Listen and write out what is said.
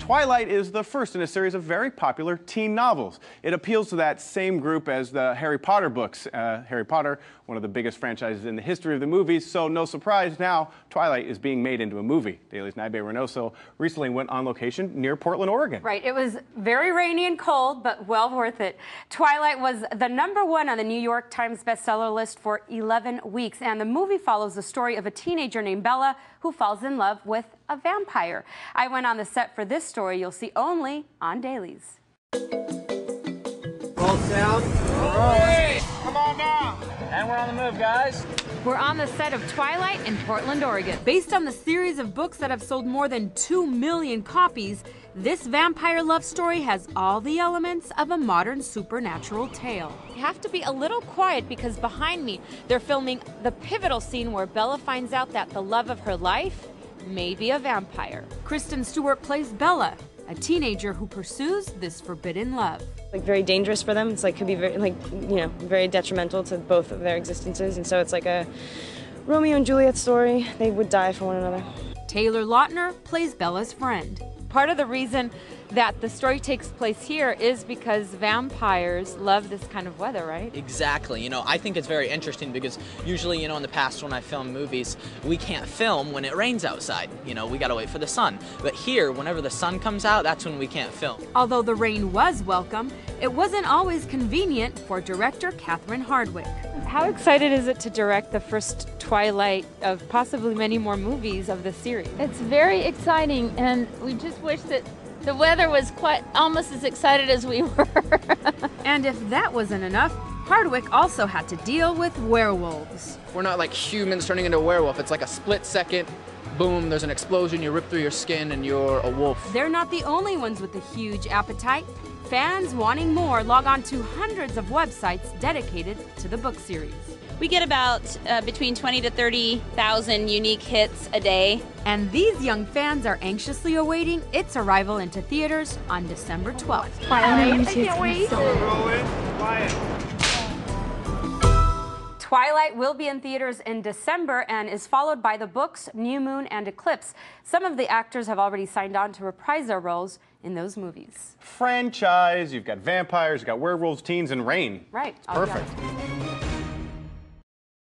Twilight is the first in a series of very popular teen novels. It appeals to that same group as the Harry Potter books. Harry Potter, one of the biggest franchises in the history of the movies, so no surprise now Twilight is being made into a movie. Daily's Naibe Reynoso recently went on location near Portland, Oregon. Right, it was very rainy and cold, but well worth it. Twilight was the #1 on the New York Times bestseller list for 11 weeks, and the movie follows the story of a teenager named Bella who falls in love with a vampire. I went on the set for this story you'll see only on Dailies. Roll sound. Hey, come on now. And we're on the move, guys. We're on the set of Twilight in Portland, Oregon. Based on the series of books that have sold more than 2 million copies, this vampire love story has all the elements of a modern supernatural tale. You have to be a little quiet because behind me, they're filming the pivotal scene where Bella finds out that the love of her life may be a vampire. Kristen Stewart plays Bella, a teenager who pursues this forbidden love. Like very dangerous for them. It's like could be very, very detrimental to both of their existences, and so it's like a Romeo and Juliet story. They would die for one another. Taylor Lautner plays Bella's friend. Part of the reason that the story takes place here is because vampires love this kind of weather, right? Exactly. I think it's very interesting because usually, in the past when I film movies, we can't film when it rains outside. We gotta wait for the sun. But here, whenever the sun comes out, that's when we can't film. Although the rain was welcome, it wasn't always convenient for director Catherine Hardwicke. How excited is it to direct the first Twilight of possibly many more movies of the series? It's very exciting, and we just wish that the weather was almost as excited as we were. And if that wasn't enough, Hardwicke also had to deal with werewolves. We're not like humans turning into a werewolf. It's like a split second, boom, there's an explosion, you rip through your skin, and you're a wolf. They're not the only ones with a huge appetite. Fans wanting more log on to hundreds of websites dedicated to the book series. We get about between 20 to 30,000 unique hits a day. And these young fans are anxiously awaiting its arrival into theaters on December 12th. I can't wait. Twilight will be in theaters in December and is followed by the books New Moon and Eclipse. Some of the actors have already signed on to reprise their roles in those movies. Franchise, you've got vampires, you've got werewolves, teens, and rain. Right. It's perfect.